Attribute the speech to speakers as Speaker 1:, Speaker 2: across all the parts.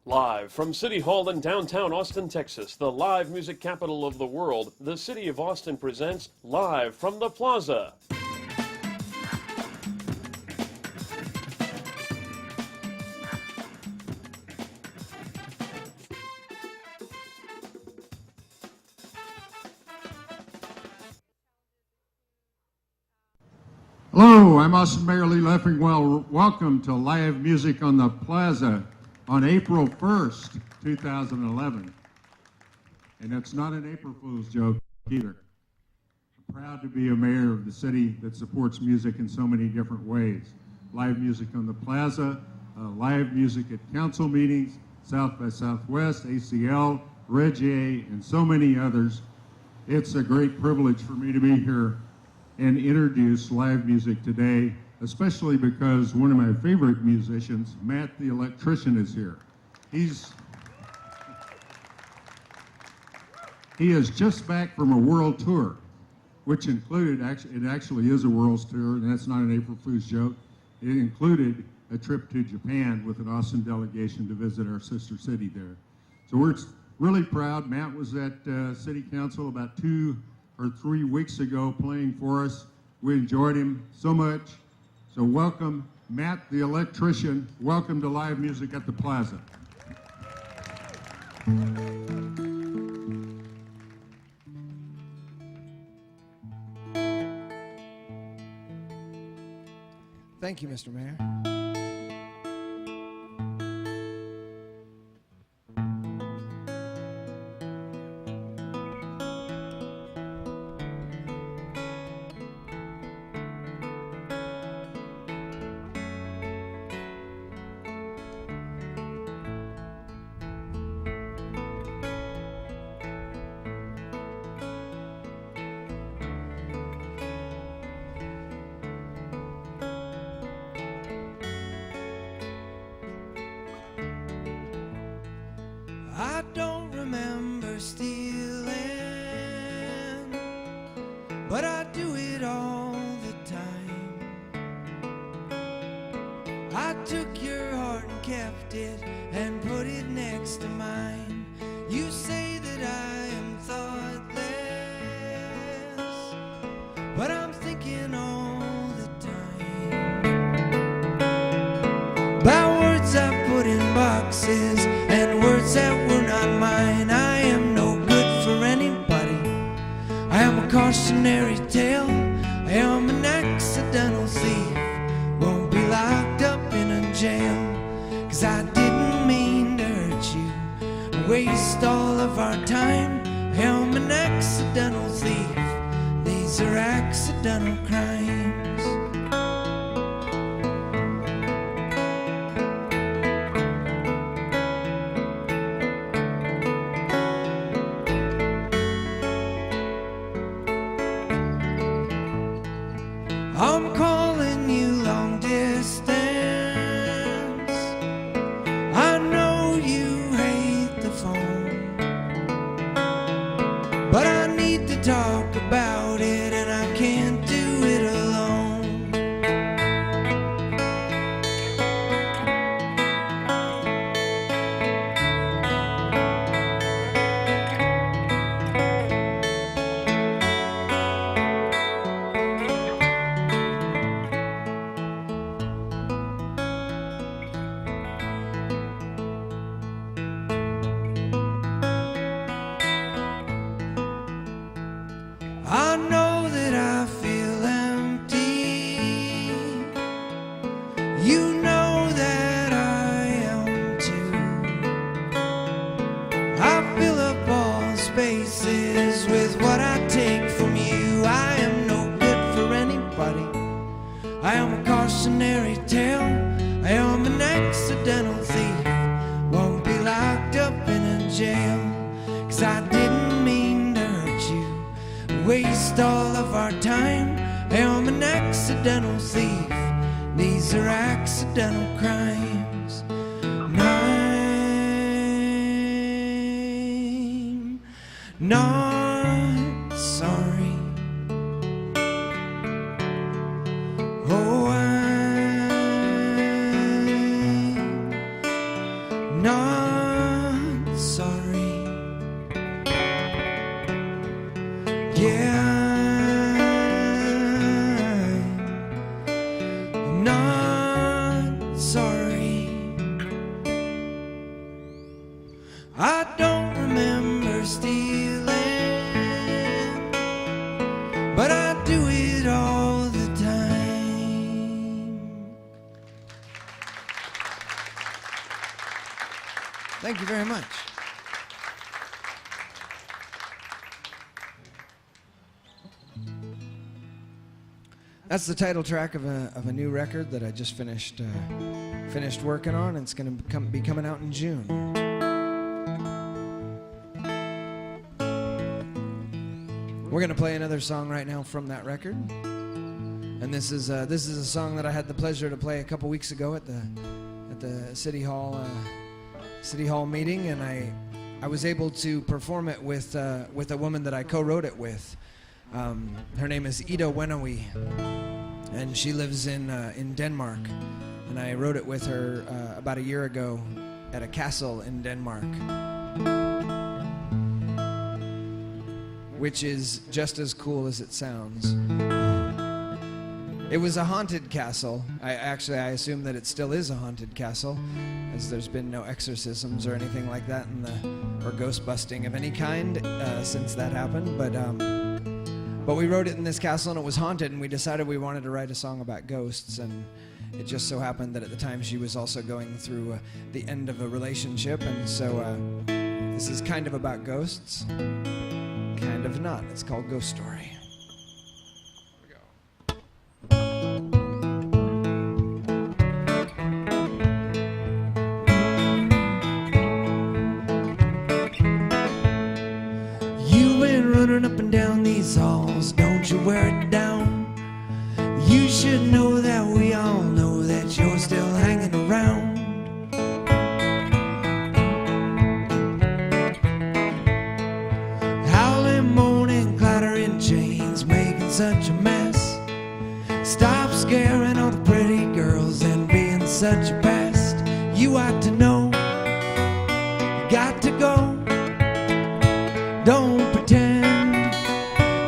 Speaker 1: Live from City Hall in downtown Austin, Texas, the live music capital of the world, the City of Austin presents Live from the Plaza.
Speaker 2: Hello, I'm Austin Mayor Lee Leffingwell. Welcome to Live Music on the Plaza on April 1st, 2011. And it's not an April Fool's joke either. I'm proud to be a mayor of the city that supports music in so many different ways. Live music on the Plaza, live music at council meetings, South by Southwest, ACL, Regie, and so many others. It's a great privilege for me to be here and introduce live music today, especially because one of my favorite musicians, Matt the Electrician, is here. He is just back from a world tour, which included, it actually is a world tour, and that's not an April Fool's joke. It included a trip to Japan with an Austin delegation to visit our sister city there. So we're really proud. Matt was at City Council about 2 or 3 weeks ago playing for us. We enjoyed him so much. So welcome, Matt the Electrician. Welcome to Live Music at the Plaza.
Speaker 3: Thank you, Mr. Mayor. I don't remember stealing, but I do it all the time. I took your heart and kept it and put it next to mine. You say that I am thoughtless, but I'm thinking all the time about words I put in boxes and words that were not mine. I am no good for anybody. I am a cautionary tale. I am an accidental thief. Won't be locked up in a jail, 'cause I didn't mean to hurt you, waste all of our time. I am an accidental thief. These are accidental crimes. I'm calling you long distance. I know you hate the phone, but I need to talk about it, and I can't do it alone. I know that I feel empty. You know that I am too. I fill up all spaces with what I take from you. I am no good for anybody. I am a cautionary tale. I am an accidental thief. Won't be locked up in a jail, 'cause I didn't mean to hurt you, waste all of our time. I am an accidental thief. These are accidental crimes. I'm not sorry. Oh, I'm not I don't remember stealing, but I do it all the time. Thank you very much. That's the title track of a new record that I just finished working on, and it's going to be coming out in June. We're going to play another song right now from that record, and this is a song that I had the pleasure to play a couple weeks ago at the City Hall meeting, and I was able to perform it with a woman that I co-wrote it with. Her name is Ida Wenowi, and she lives in Denmark, and I wrote it with her about a year ago at a castle in Denmark, which is just as cool as it sounds. It was a haunted castle. I assume that it still is a haunted castle, as there's been no exorcisms or anything like that or ghost busting of any kind since that happened, but we wrote it in this castle, and it was haunted, and we decided we wanted to write a song about ghosts, and it just so happened that at the time she was also going through the end of a relationship, and so this is kind of about ghosts, kind of not. It's called Ghost Story. Running up and down these halls, don't you wear it down. You should know that we all know that you're still hanging around. Howling, moaning, clattering chains, making such a mess. Stop scaring all the pretty girls and being such a pest. You ought to know, you got to go. Don't pretend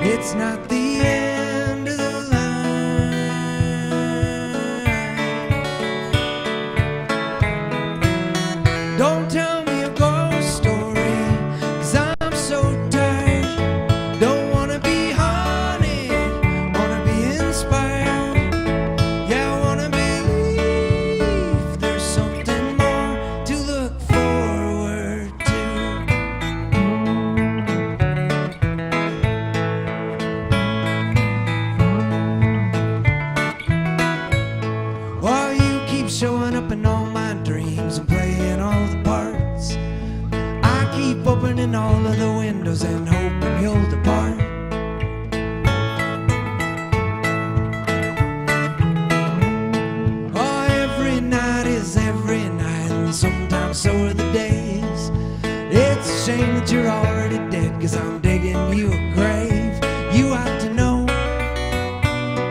Speaker 3: it's not the end of the line. Don't tell me a ghost story, 'cause I'm so tired. Don't wanna be haunted, wanna be inspired. Yeah, I wanna believe there's something more to look forward to. While you keep showing up in all my dreams and playing all the parts, I keep opening all of the windows and hoping you'll depart. Oh, every night is every night, and sometimes so are the days. It's a shame that you're already dead, 'cause I'm digging you a grave. You ought to know,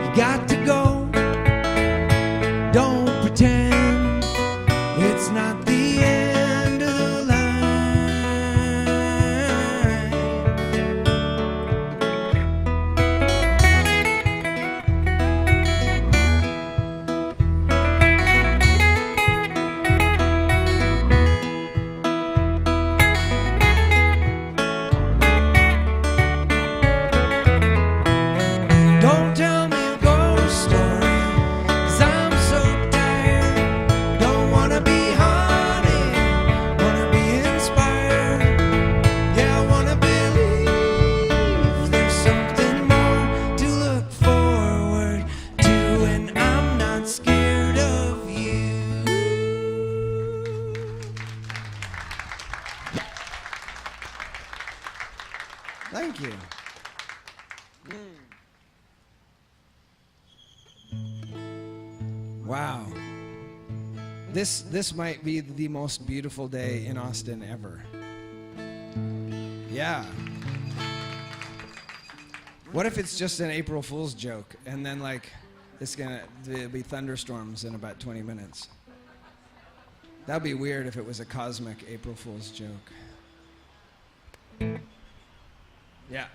Speaker 3: you got to go. Don't pretend it's not the end of the line. Don't tell me a ghost story, 'cause I'm so tired. Don't wanna be haunted, wanna be inspired. Yeah, I wanna believe there's something more to look forward to, and I'm not scared of you. Thank you. Wow. This might be the most beautiful day in Austin ever. Yeah. What if it's just an April Fool's joke, and then there'll be thunderstorms in about 20 minutes? That'd be weird if it was a cosmic April Fool's joke. Yeah.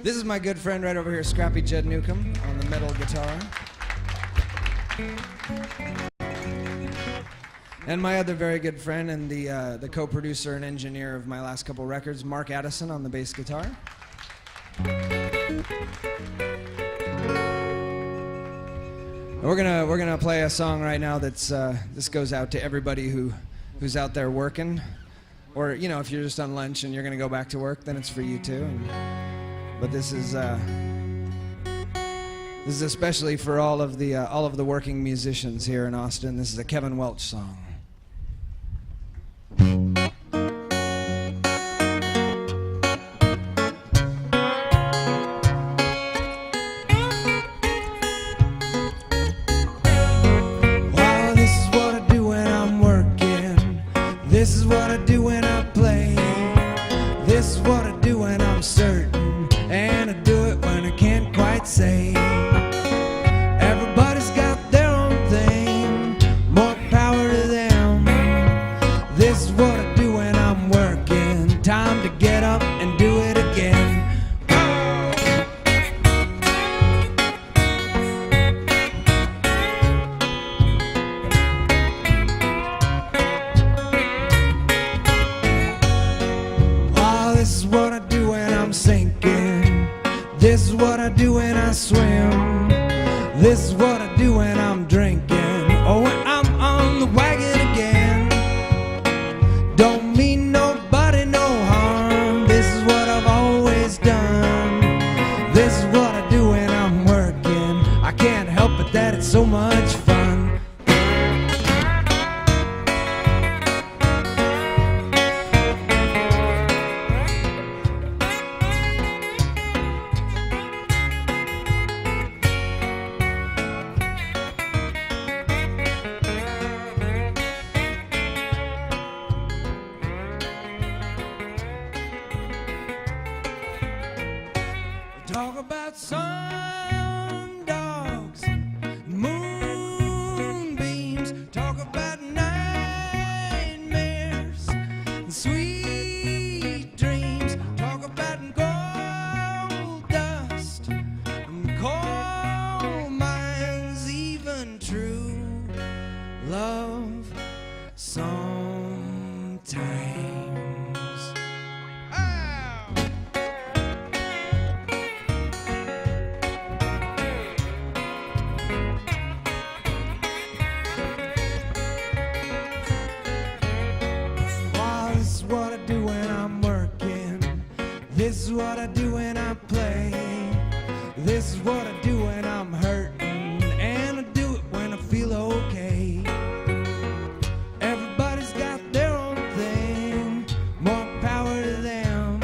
Speaker 3: This is my good friend right over here, Scrappy Jud Newcomb, on the metal guitar. And my other very good friend and the co-producer and engineer of my last couple records, Mark Addison on the bass guitar. We're gonna play a song right now that's this goes out to everybody who's out there working, or you know, if you're just on lunch and you're gonna go back to work, then it's for you too. But this is especially for all of the working musicians here in Austin. This is a Kevin Welch song.
Speaker 4: This is what I do when I play. This is what I do when I'm certain, and I do it when I can't quite say. Everybody's got their own thing, more power to them. This is what I do when I'm working. Time to get up and do it again. This is what I do when I'm sinking. This is what I do when I swim. This is what I do when I'm drinking. Oh, when I'm on the wagon again. Don't mean nobody no harm. This is what I've always done. This is what I do when I'm working. I can't help it that it's so much fun. Talk about sun dogs, moonbeams. Talk about nightmares and sweet dreams. Talk about gold dust and coal mines, even true love sometimes. This is what I do when I'm working. This is what I do when I play. This is what I do when I'm hurting, and I do it when I feel okay. Everybody's got their own thing, more power to them.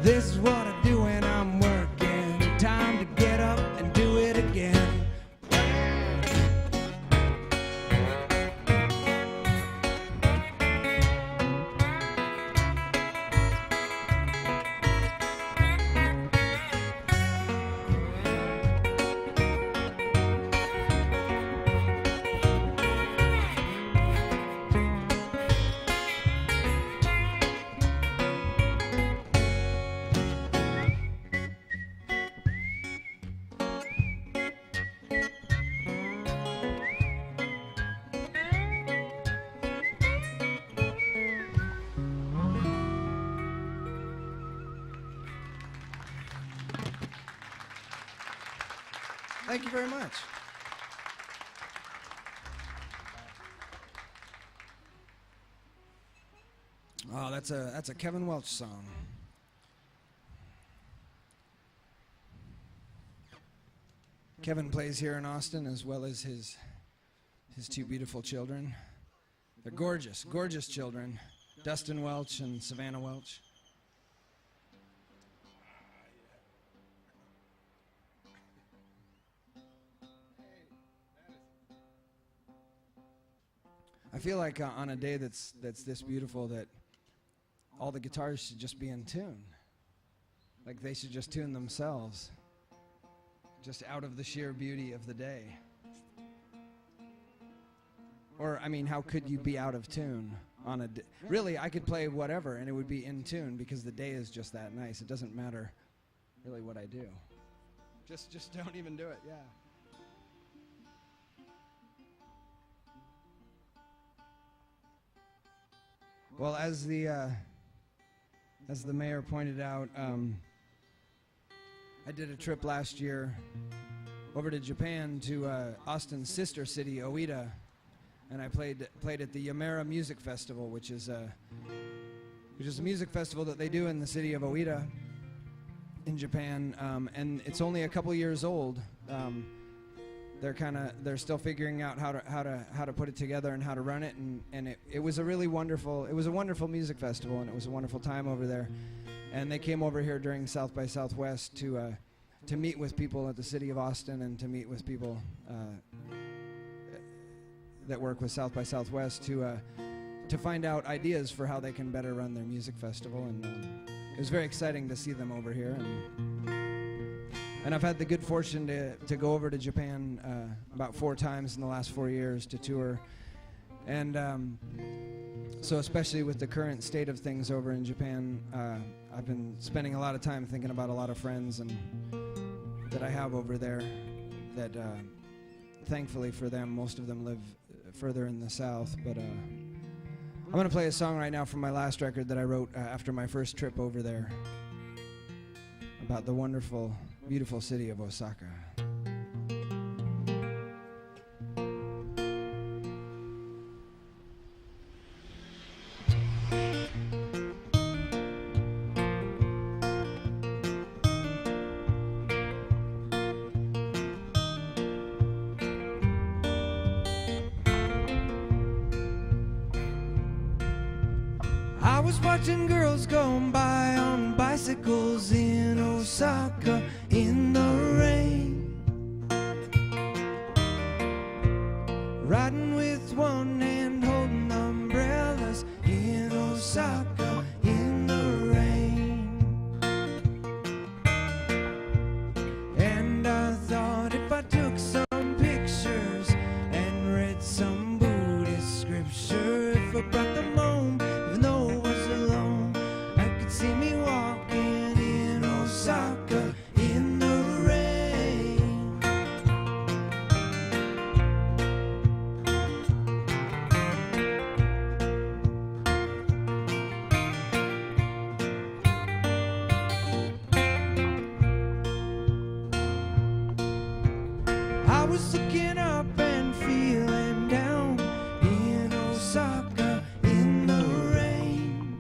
Speaker 4: This is what I do when I'm working. Time to get up and do it again.
Speaker 3: Thank you very much. Oh, that's a Kevin Welch song. Kevin plays here in Austin as well as his two beautiful children. They're gorgeous, gorgeous children, Dustin Welch and Savannah Welch. I feel like on a day that's this beautiful that all the guitars should just be in tune. Like they should just tune themselves, just out of the sheer beauty of the day. Or, I mean, how could you be out of tune on a day? Really, I could play whatever and it would be in tune because the day is just that nice. It doesn't matter really what I do. Just don't even do it, yeah.
Speaker 4: Well, as the mayor pointed out, I did a trip last year over to Japan to Austin's sister city, Oita, and I played at the Yamera Music Festival, which is a music festival that they do in the city of Oita in Japan, and it's only a couple years old. They're still figuring out how to put it together and how to run it, and it was a wonderful music festival, and it was a wonderful time over there. And they came over here during South by Southwest to meet with people at the city of Austin and to meet with people that work with South by Southwest to find out ideas for how they can better run their music festival. And it was very exciting to see them over here. And I've had the good fortune to go over to Japan about 4 times in the last 4 years to tour. And so especially with the current state of things over in Japan, I've been spending a lot of time thinking about a lot of friends and that I have over there that thankfully for them, most of them live further in the south. But I'm going to play a song right now from my last record that I wrote after my first trip over there about the wonderful, beautiful city of Osaka. I was watching girls going by on bicycles in Osaka in the rain, riding with one hand holding umbrellas in Osaka in the rain. And I thought if I took some pictures and read some Buddhist scripture, if I brought them home, even though it was alone, I could see me walking in Osaka in the rain. I was looking up and feeling down in Osaka in the rain,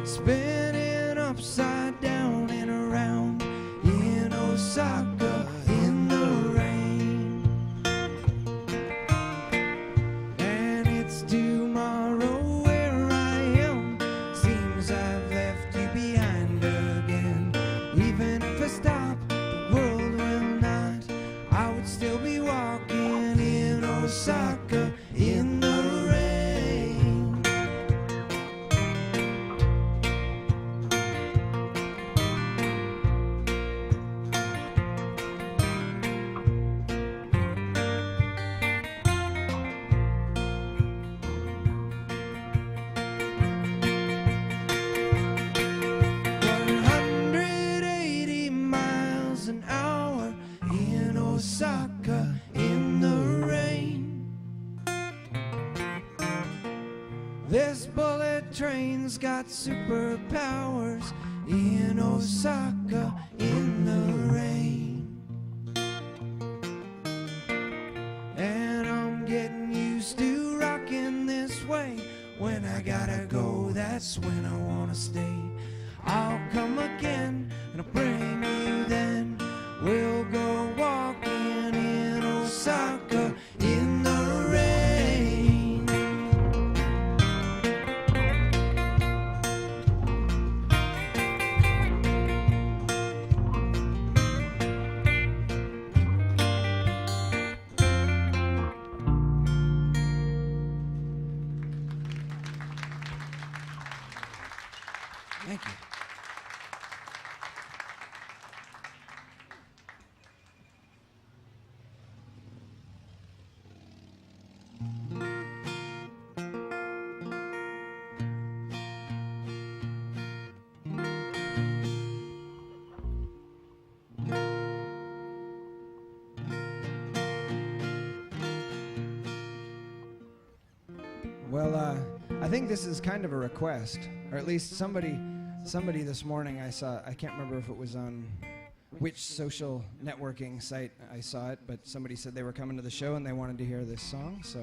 Speaker 4: spinning upside down and around in Osaka in the rain. And it's tomorrow where I am, seems I've left you behind again. Even if I stop, the world will not. I would still be walking in Osaka in the rain. "180 miles an hour in Osaka in the rain. This bullet train's got superpowers in Osaka in the rain. And I'm getting used to rocking this way. When I gotta go, that's when I wanna stay. I'll come again and I'll bring you then. We'll go walking in Osaka in the rain." Thank you. Well, I think this is kind of a request, or at least somebody this morning I saw. I can't remember if it was on which social networking site I saw it, but somebody said they were coming to the show and they wanted to hear this song. So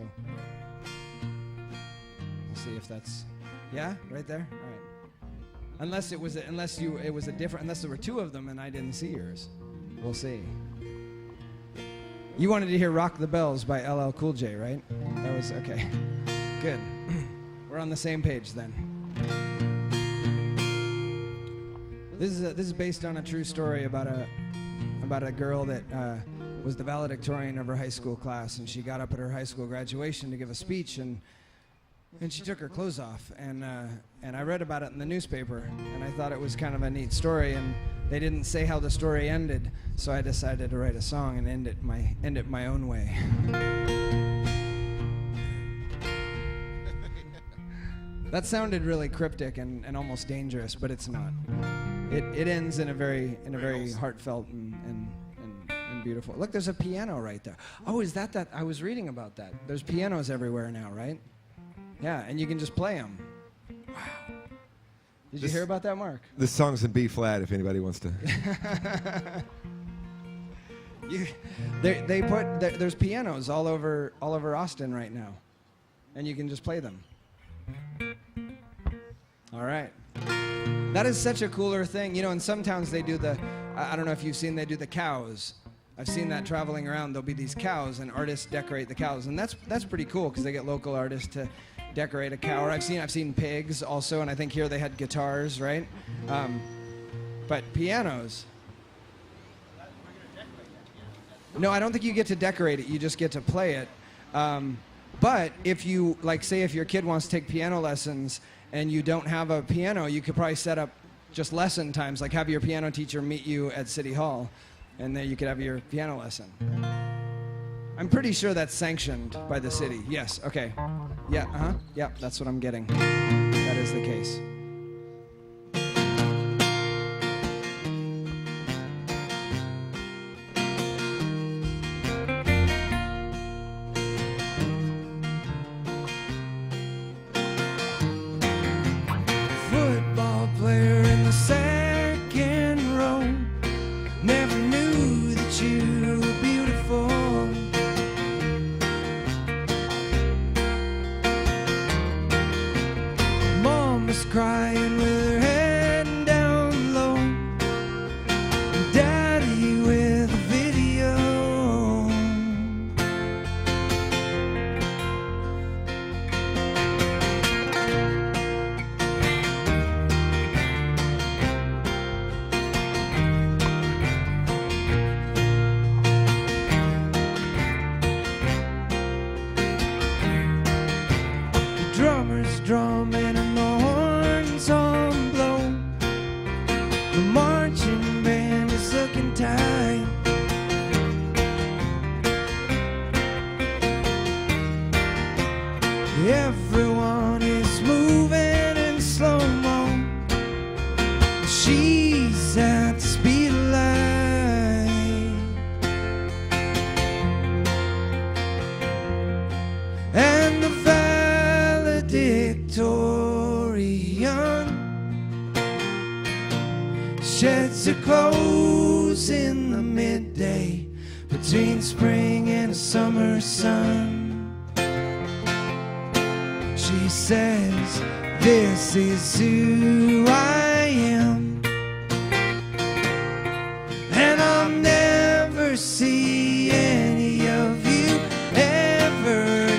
Speaker 4: we'll see if that's right there. All right. Unless there were two of them and I didn't see yours. We'll see. You wanted to hear "Rock the Bells" by LL Cool J, right? That was okay. Good. We're on the same page then. This is based on a true story about a girl that was the valedictorian of her high school class, and she got up at her high school graduation to give a speech, and she took her clothes off, and I read about it in the newspaper, and I thought it was kind of a neat story, and they didn't say how the story ended, so I decided to write a song and end it my own way. That sounded really cryptic and almost dangerous, but it's not. It ends in a very heartfelt and beautiful. Look, there's a piano right there. Oh, is that? I was reading about that. There's pianos everywhere now, right? Yeah, and you can just play them. Wow. Did you hear about that, Mark?
Speaker 5: This song's in B flat. If anybody wants to.
Speaker 4: There's pianos all over Austin right now, and you can just play them. All right. That is such a cooler thing. You know, in some towns they do I don't know if you've seen, they do the cows. I've seen that traveling around. There'll be these cows, and artists decorate the cows. And that's pretty cool because they get local artists to decorate a cow. Or I've seen pigs also, and I think here they had guitars, right? But pianos. No, I don't think you get to decorate it. You just get to play it. But if you, say if your kid wants to take piano lessons and you don't have a piano, you could probably set up just lesson times, like have your piano teacher meet you at City Hall, and then you could have your piano lesson. I'm pretty sure that's sanctioned by the city. Yes, okay. Yeah, yeah, that's what I'm getting. That is the case.
Speaker 3: Crying with her head down low, Daddy with a video. The drummer's drumming and the horns on blow. The marching band is looking tight. Everyone is moving in slow-mo. She's at the speed of light, and the valedictorian sheds her clothes in the midday between spring and summer sun. She says, "This is who I am, and I'll never see any of you ever again."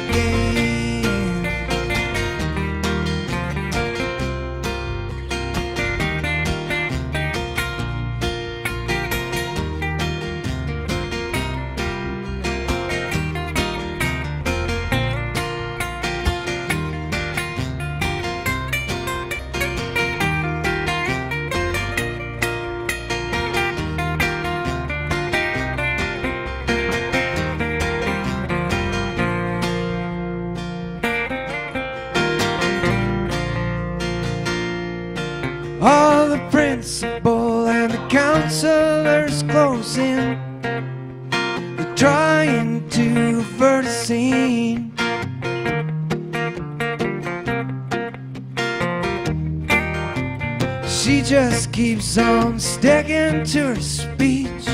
Speaker 3: All the principal and the counselors close in. They're trying to avert a scene. just keeps on sticking to her speech,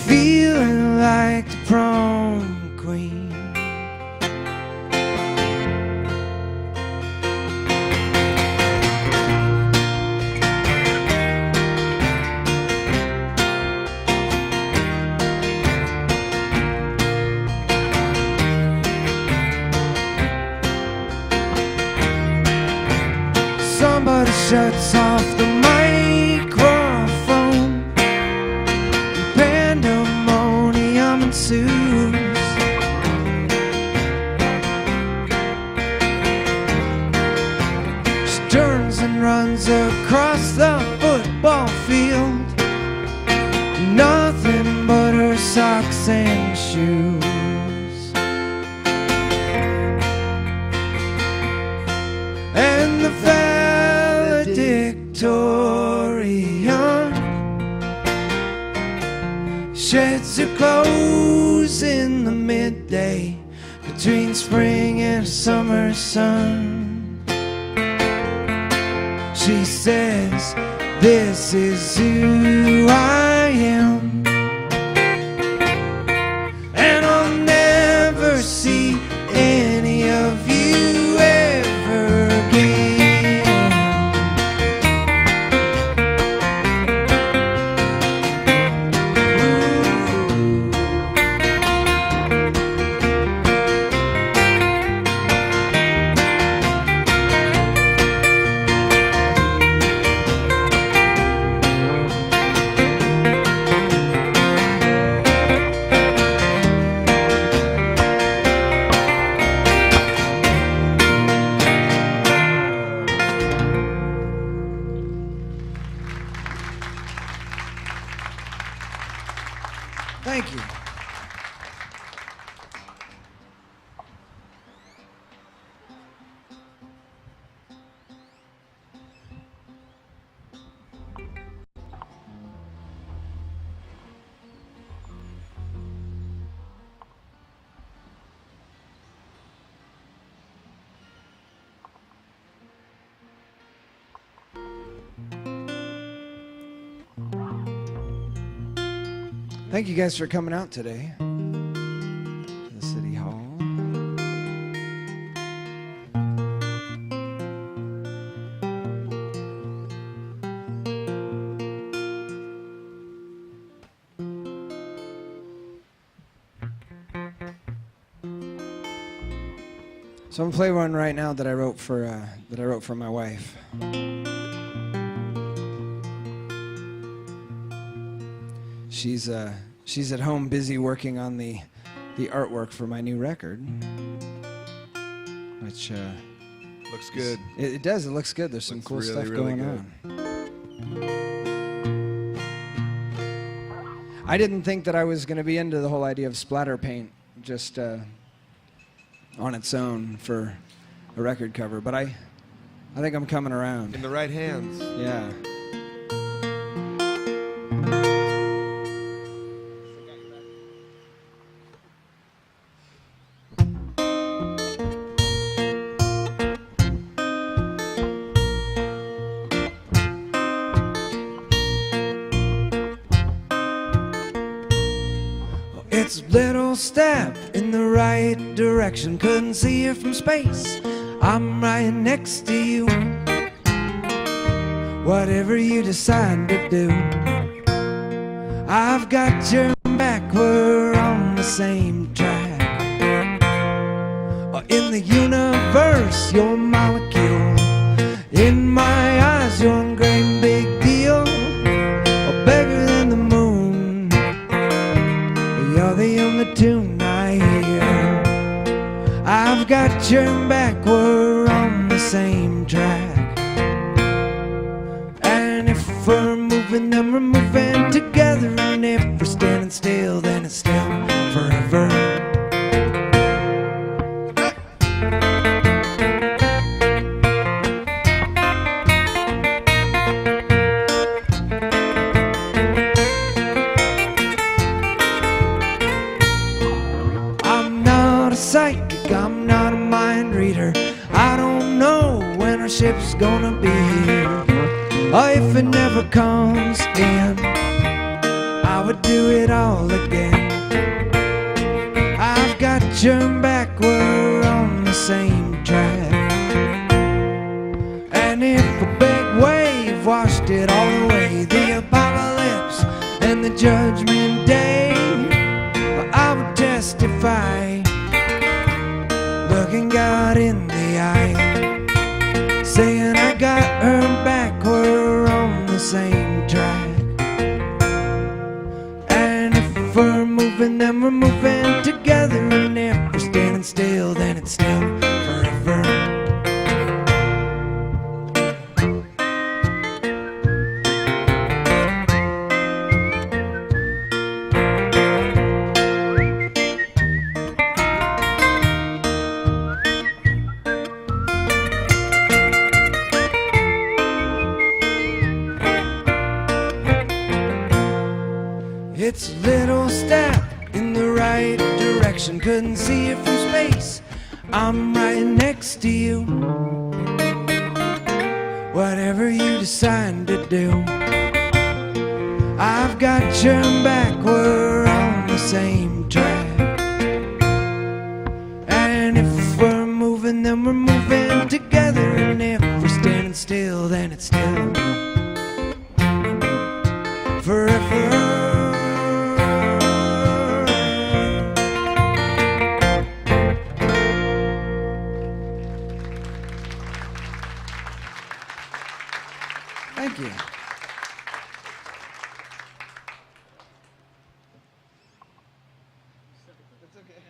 Speaker 3: feeling like the prom queen. Somebody shuts off the microphone, pandemonium ensues. She turns and runs across the football field, nothing but her socks and shoes. And the Victorian sheds her clothes in the midday between spring and summer sun. She says, "This is who I am, and I'll never see any of you ever again." Thank you. Thank you guys for coming out today to the City Hall. So I'm gonna play one right now that I wrote for my wife. She's at home busy working on the artwork for my new record, which
Speaker 5: Looks good.
Speaker 3: it does. It looks good. There's some
Speaker 5: Looks
Speaker 3: cool
Speaker 5: really,
Speaker 3: stuff
Speaker 5: really
Speaker 3: going
Speaker 5: good.
Speaker 3: on. I didn't think that I was going to be into the whole idea of splatter paint just on its own for a record cover, but I think I'm coming around.
Speaker 5: In the right hands.
Speaker 3: Yeah. It's a little step in the right direction. Couldn't see you from space. I'm right next to you. Whatever you decide to do, I've got your back. We're on the same track. In the universe, you're a molecule. In my eyes, you're a great big deal. Bigger than the moon. You're the only tune I hear. I've got your back, we're on the same track. And if we're moving, then we're moving together. And if we're standing still, then it's still forever. Psychic, I'm not a mind reader. I don't know when our ship's gonna be here.
Speaker 4: Oh, if it never comes in, I would do it all again. I've got your back, we're on the same track. And if a big wave washed it all away, the apocalypse and the judgment day, I would testify, looking God in the eye, saying I got her back, we're on the same track. And if we're moving, then we're moving together, and if we're standing still, then it's still forever. It's a little step in the right direction. Couldn't see it from space. I'm right next to you. Whatever you decide to do, I've got your back, we're on the same track. And if we're moving, then we're moving together, and if we're standing still, then it's still forever. Thank you. That's okay.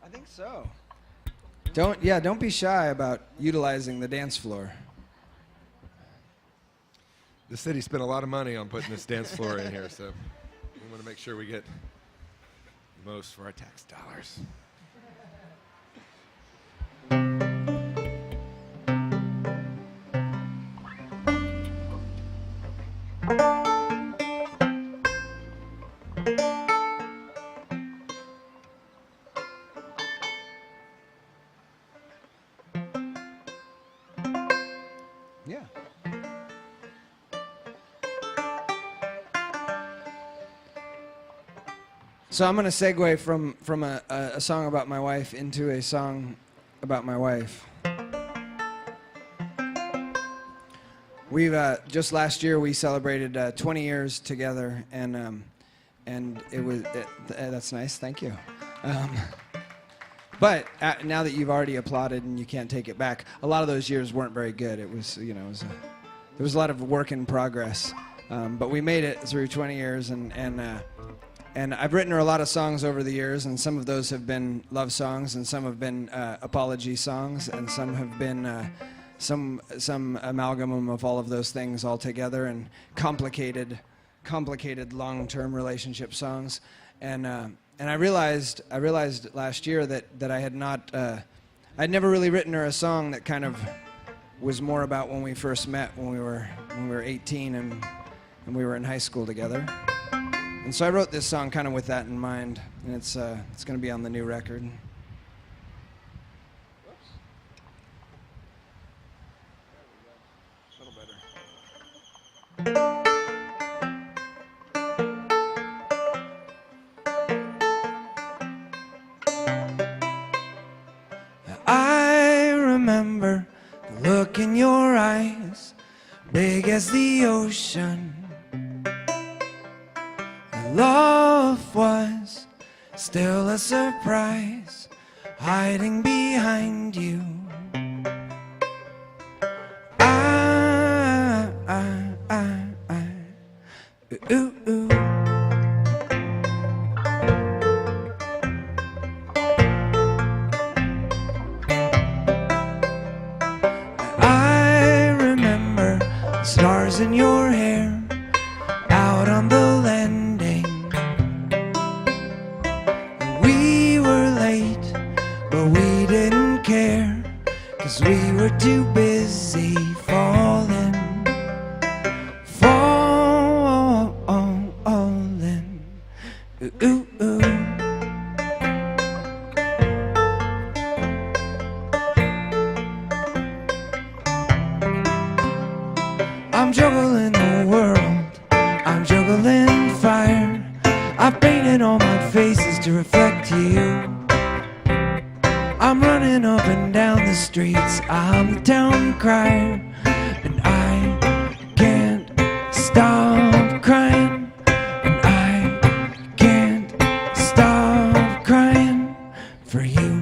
Speaker 4: I think so. Don't be shy about utilizing the dance floor.
Speaker 5: The city spent a lot of money on putting this dance floor in here, so we want to make sure we get the most for our tax dollars.
Speaker 4: Yeah. So I'm going to segue from a song about my wife into a song about my wife. We've just last year we celebrated 20 years together, and it was that's nice. Thank you. But now that you've already applauded and you can't take it back, a lot of those years weren't very good. It was there was a lot of work in progress, but we made it through 20 years, and I've written her a lot of songs over the years, and some of those have been love songs, and some have been apology songs, and some have been some amalgam of all of those things all together, and complicated long-term relationship songs. And I realized last year that I had not I'd never really written her a song that kind of was more about when we first met, when we were 18 and we were in high school together. And so I wrote this song kind of with that in mind, and it's going to be on the new record.
Speaker 5: A little better.
Speaker 4: I remember the look in your eyes, big as the ocean. Love was still a surprise, hiding behind you. Ooh, ooh. I remember the stars in your hair out on the landing. We were late, but we didn't care, 'cause we were too busy falling.
Speaker 3: I'm juggling the world, I'm juggling fire. I've painted all my faces to reflect you. I'm running up and down the streets, I'm the town crier, and I can't stop crying, and I can't stop crying for you.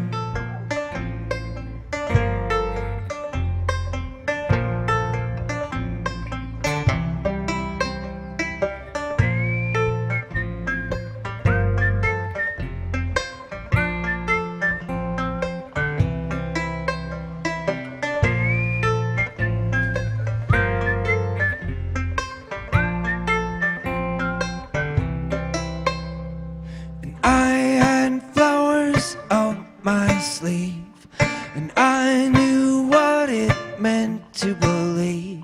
Speaker 3: I had flowers up my sleeve, and I knew what it meant to believe.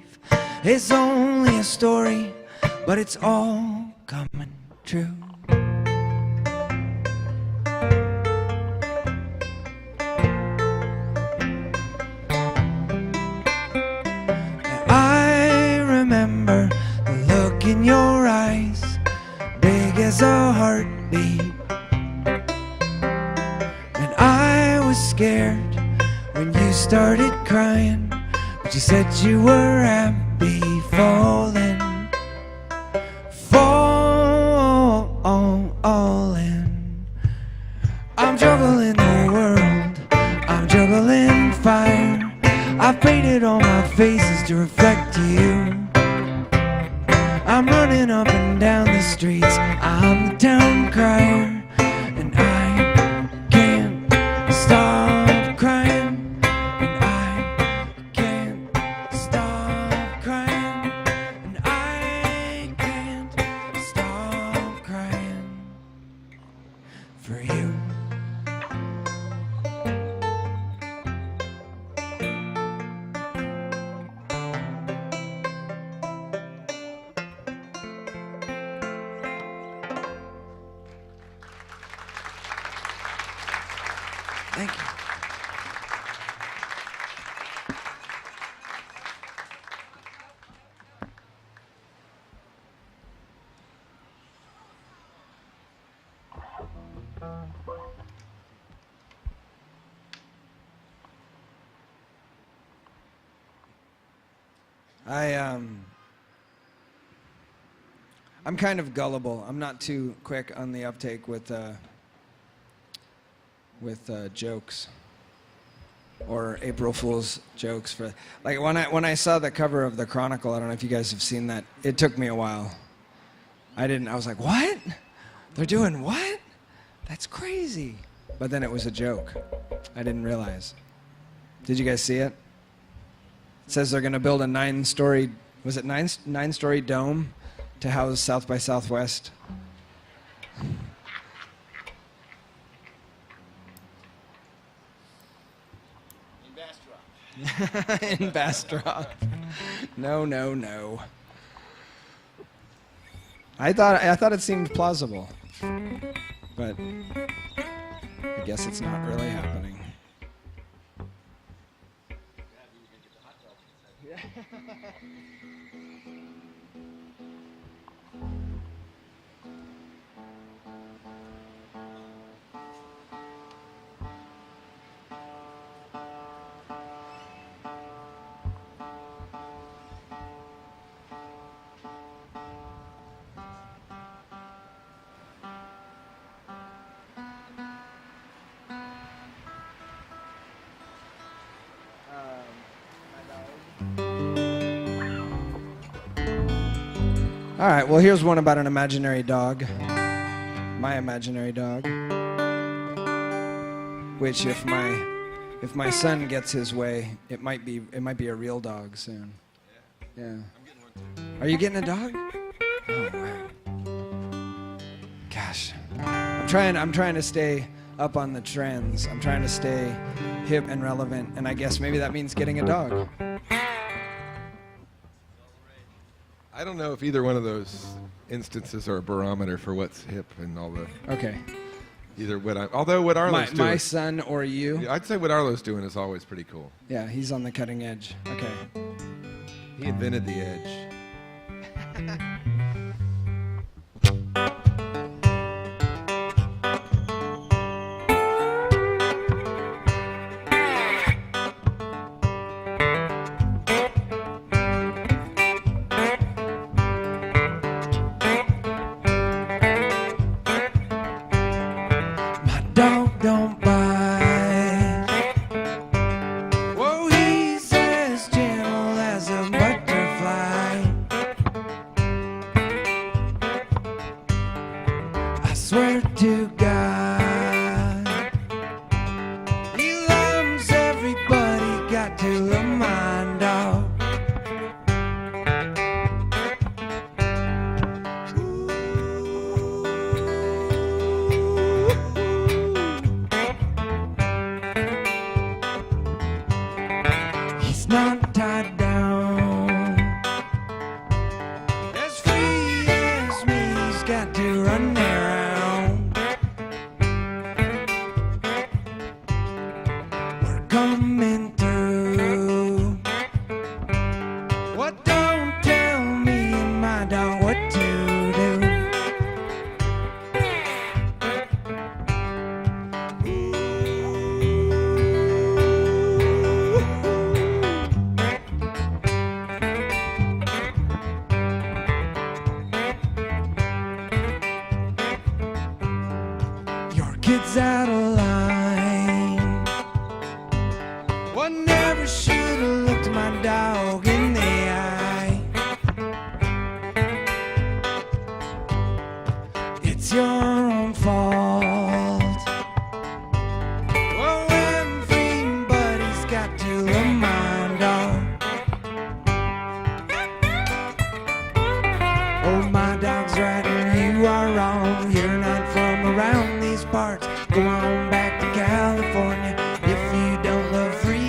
Speaker 3: It's only a story, but it's all coming true. I remember the look in your eyes, big as a heartbeat. And I was scared when you started crying, but you said you were happy falling, falling. I'm juggling the world, I'm juggling fire. I've painted all my faces to reflect you. I'm running up and down the streets, I'm the town crier, and I can't stop crying, and I can't stop crying, and I can't stop crying for you. Thank you. I'm kind of gullible. I'm not too quick on the uptake with jokes or April Fool's jokes. For like when I saw the cover of the Chronicle, I don't know if you guys have seen that. It took me a while. I was like, what? They're doing what? That's crazy. But then it was a joke. I didn't realize. Did you guys see it? It says they're going to build a nine-story dome to house South by Southwest. In Bastrop. No. I thought it seemed plausible, but I guess it's not really happening. All right, well, here's one about an imaginary dog. My imaginary dog. Which, if my son gets his way, it might be a real dog soon. Yeah. I'm getting one too. Are you getting a dog? Oh, wow. Gosh. I'm trying to stay up on the trends. I'm trying to stay hip and relevant, and I guess maybe that means getting a dog.
Speaker 5: I don't know if either one of those instances are a barometer for what's hip and all the.
Speaker 3: Okay.
Speaker 5: Either although what Arlo's doing.
Speaker 3: My son or you?
Speaker 5: Yeah, I'd say what Arlo's doing is always pretty cool.
Speaker 3: Yeah, he's on the cutting edge. Okay.
Speaker 5: He invented the edge.
Speaker 3: My dog don't bite. Whoa, he's as gentle as a butterfly. I swear to God, he loves everybody, got to love my dog. He's not tied down, as free as me, he's got to run around. We're coming through. What don't tell me and my dog what to do. Your kid's out of line. One never should have looked my dog in the eye. It's your own fault. Well, I'm free, but he's got to love my dog. Oh, my dog's right and you are wrong. You're not from around these parts. Go on back to California if you don't love freedom.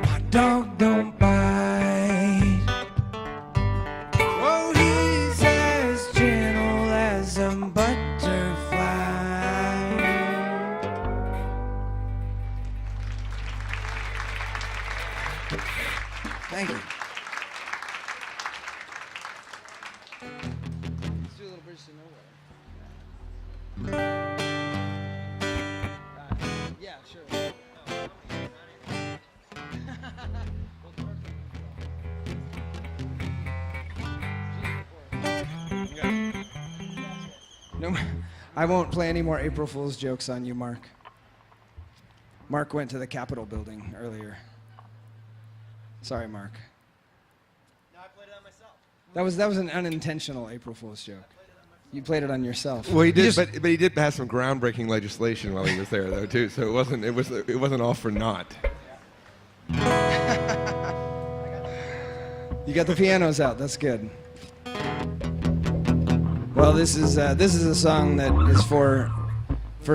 Speaker 3: My dog don't bite. Whoa, he's as gentle as a butterfly. Thank you. Let's do a little bridge to nowhere. Yeah, sure. No, I won't play any more April Fool's jokes on you, Mark. Mark went to the Capitol building earlier. Sorry, Mark.
Speaker 6: No, I played it on myself.
Speaker 3: That was an unintentional April Fool's joke. You played it on yourself.
Speaker 5: Well, he
Speaker 3: You
Speaker 5: did,
Speaker 3: just-
Speaker 5: but he did pass some groundbreaking legislation while he was there, though, too. So it wasn't all for naught.
Speaker 3: You got the pianos out. That's good. Well, this is a song that is for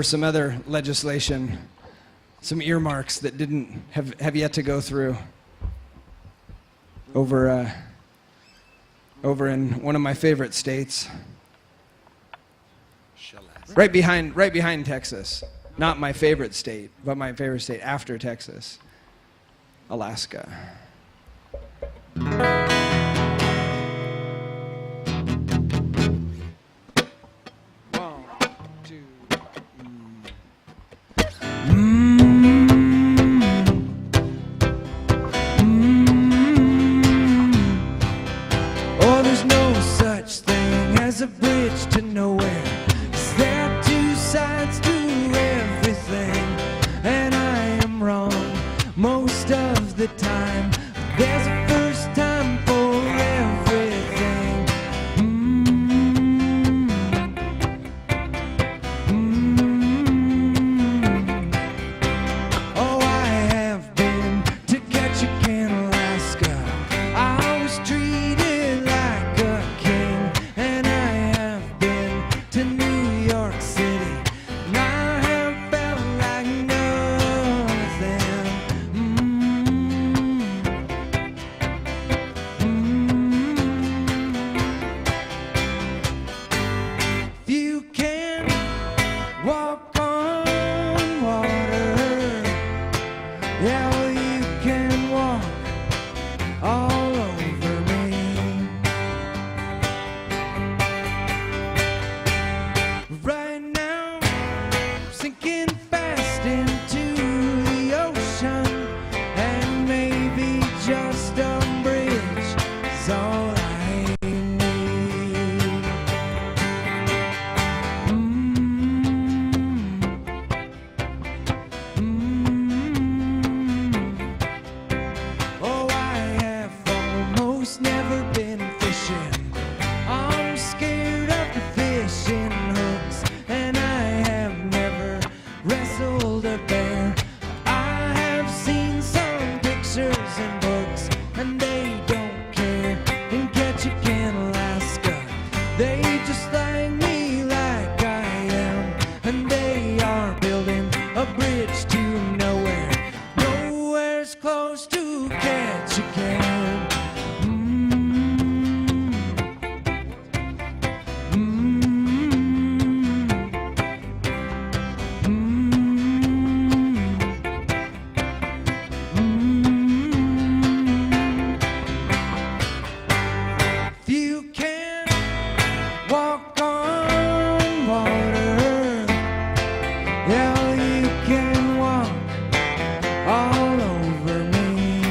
Speaker 3: some other legislation, some earmarks that didn't have yet to go through. Over in one of my favorite states, right behind Texas. Not my favorite state, but my favorite state after Texas, Alaska. Oh, there's no such thing as a bridge to nowhere. 'Cause there are two sides to everything, and I am wrong most of the time. There's a first time for everything. Oh, I have been to Ketchikan, Alaska. I was treated like a king, and I have been to New York City. And I
Speaker 4: in Alaska. They just like me like I am, and they are building a bridge to nowhere. Nowhere's close to catch a can. If you can walk on water, yeah, you can walk all over me.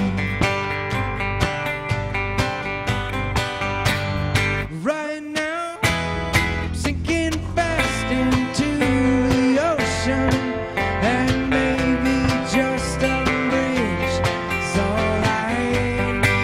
Speaker 4: Right now, I'm sinking fast into the ocean, and maybe just a bridge is all I need.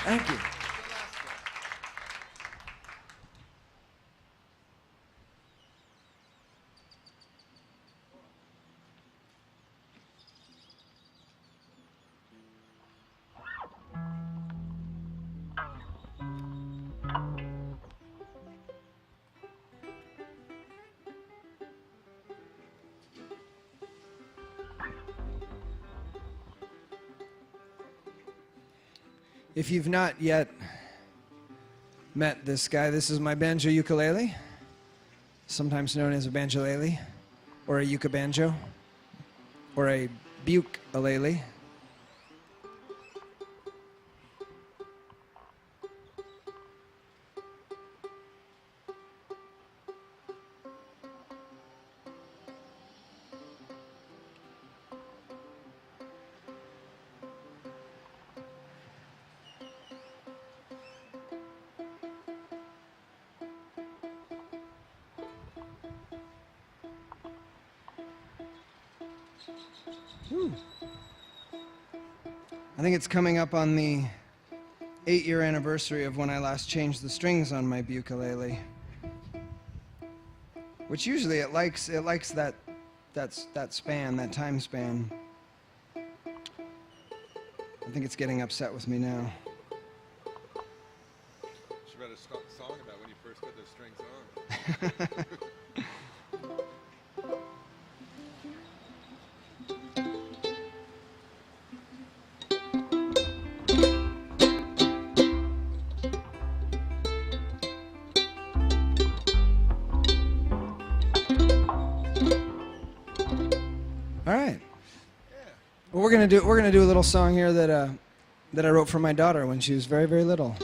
Speaker 4: Thank you. If you've not yet met this guy, this is my banjo ukulele, sometimes known as a banjolele, or a yuka banjo, or a buke-alele. I think it's coming up on the 8-year anniversary of when I last changed the strings on my ukulele, which usually it likes that span, that time span. I think it's getting upset with me now.
Speaker 5: Should write a song about when you first put those strings on.
Speaker 4: All right. Well, we're gonna do a little song here that I wrote for my daughter when she was very, very little.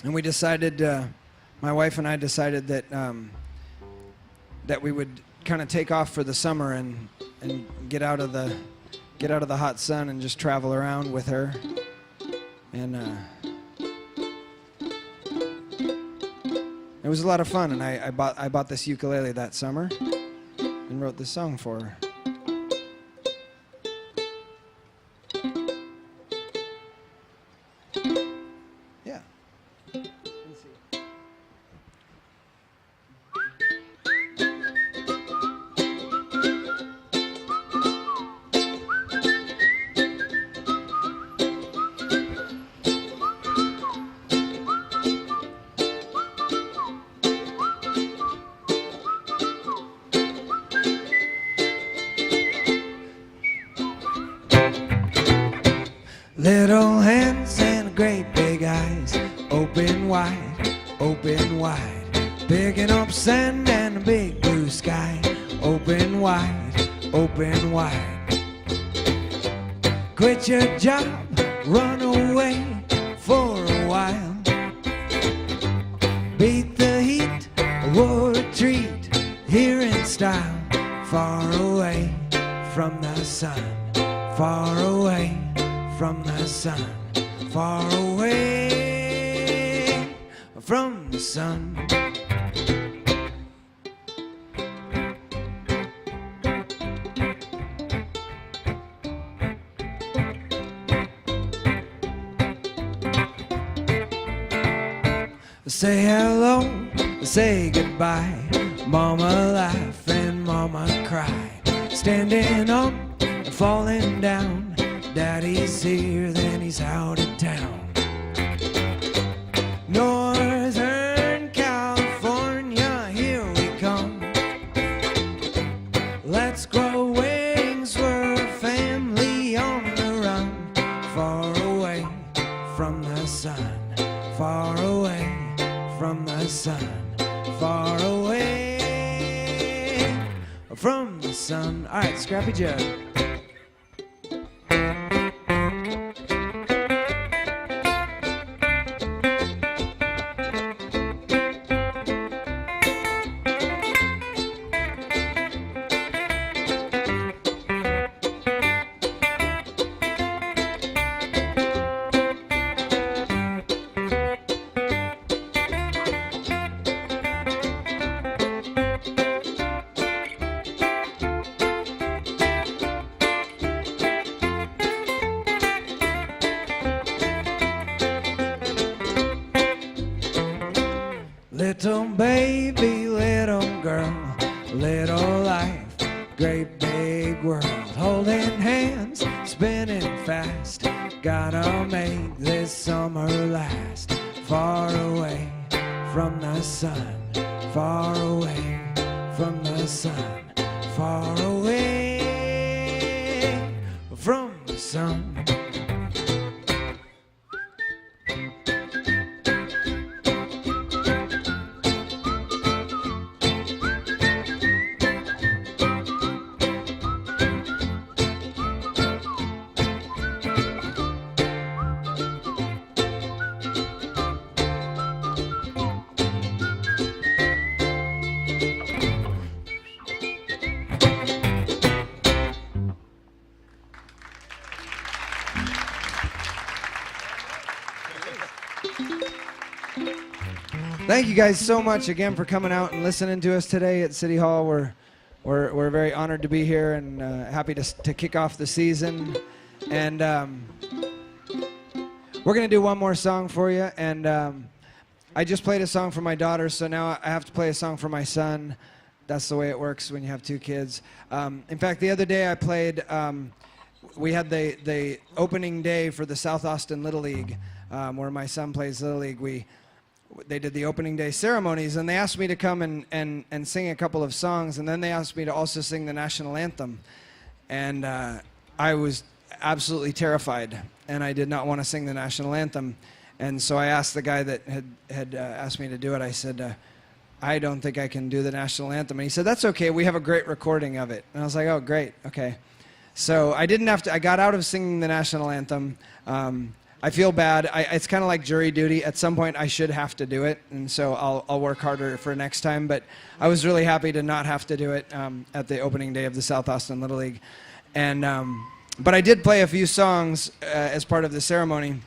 Speaker 4: And we decided, my wife and I decided that that we would kind of take off for the summer and get out of the hot sun and just travel around with her. And it was a lot of fun. And I bought this ukulele that summer and wrote this song for her. Yeah. Let's see. Little hands and great big eyes, open wide, picking up sand and a big blue sky, open wide, open wide. Quit your job, run away for a while, beat the heat, or retreat here in style, far away from the sun, far away from the sun, far away from the sun. say hello, say goodbye. Mama laugh and mama cry. Standing up and falling down. Daddy's here, then he's out of town. Northern California, here we come. Let's grow wings, we're a family on the run. Far away from the sun, far away from the sun, far away from the sun. All right, Scrappy Jud. Little baby, little girl, little life, great big world. Holding hands, spinning fast, gotta make this summer last. Far away from the sun, far away from the sun, far away from the sun. Thank you guys so much again for coming out and listening to us today at City Hall. We're very honored to be here and happy to kick off the season. And we're going to do one more song for you. And I just played a song for my daughter, so now I have to play a song for my son. That's the way it works when you have two kids. In fact, the other day I played, we had the opening day for the South Austin Little League, where my son plays Little League. They did the opening day ceremonies, and they asked me to come and sing a couple of songs, and then they asked me to also sing the national anthem. And I was absolutely terrified, and I did not want to sing the national anthem. And so I asked the guy that had asked me to do it, I said, I don't think I can do the national anthem. And he said, that's okay, we have a great recording of it. And I was like, oh, great, okay. So I didn't have to, I got out of singing the national anthem. I feel bad. It's kind of like jury duty. At some point, I should have to do it, and so I'll work harder for next time. But I was really happy to not have to do it at the opening day of the South Austin Little League. And but I did play a few songs as part of the ceremony,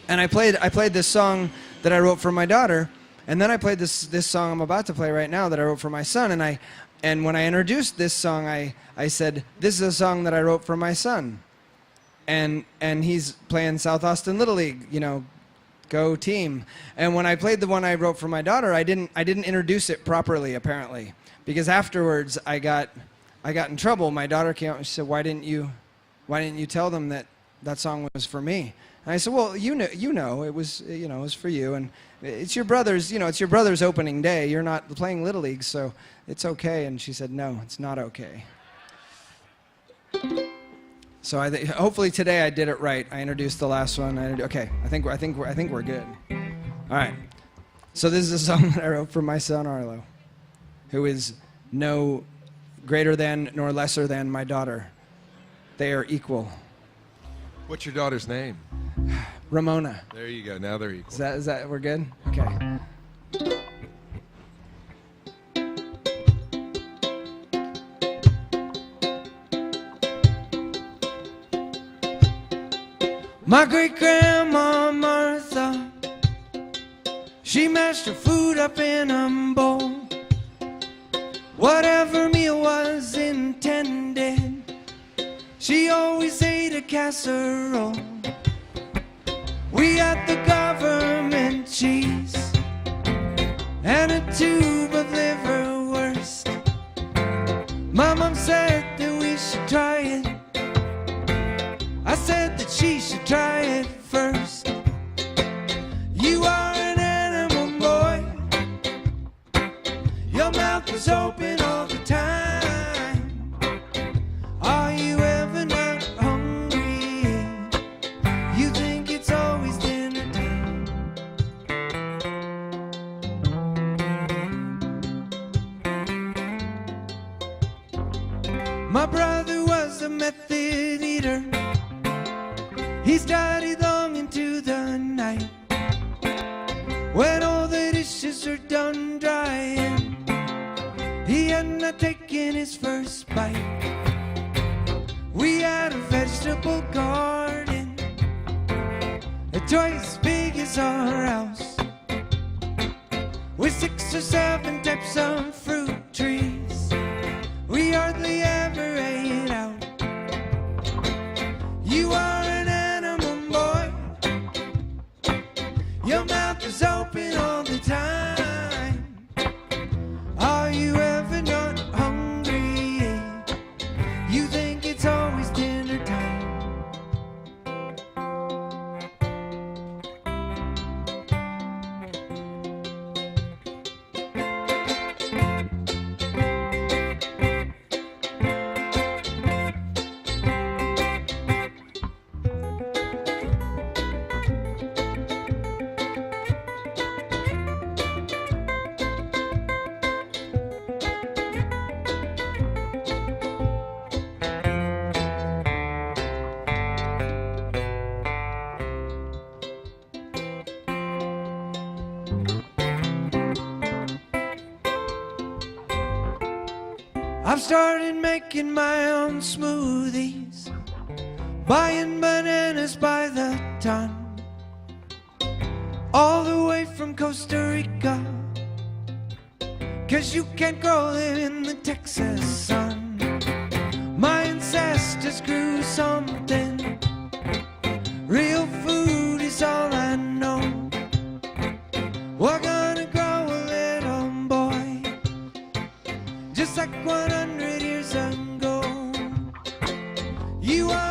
Speaker 4: and I played this song that I wrote for my daughter, and then I played this song I'm about to play right now that I wrote for my son. And when I introduced this song, I said, "This is a song that I wrote for my son." And he's playing South Austin Little League, you know, go team. And when I played the one I wrote for my daughter, I didn't introduce it properly, apparently, because afterwards I got in trouble. My daughter came up and she said, "Why didn't you tell them that song was for me?" And I said, "Well, you know, it was for you, and it's your brother's, it's your brother's opening day. You're not playing Little League, so it's okay." And she said, "No, it's not okay." So hopefully today I did it right. I introduced the last one. Okay, I think we're good. All right. So this is a song that I wrote for my son Arlo, who is no greater than nor lesser than my daughter. They are equal.
Speaker 5: What's your daughter's name?
Speaker 4: Ramona.
Speaker 5: There you go. Now they're equal.
Speaker 4: Is that we're good? Okay. My great-grandma Martha, she mashed her food up in a bowl. Whatever meal was intended, she always ate a casserole. We had the government cheese
Speaker 3: and a tube of liverwurst. My mom said that we should try it. I said that she should try it first. You are an animal, boy. Your mouth is open all the time. Are you ever not hungry? You think it's always dinner time. My brother was a method eater. He studied long into the night. When all the dishes are done drying, he had not taken his first bite. We had a vegetable garden, twice as big as our house, with 6 or 7 types of fruit trees. We hardly ever ate out. You are an animal, boy. Your mouth is open all the time. Are you ever not hungry? You think it's always dinner time. I've started making my own smoothies, buying bananas by the ton, all the way from Costa Rica, 'cause you can't grow them in the Texas sun. My ancestors grew something, real food is all I know. We're gonna grow a little boy, just like 100 years ago. You are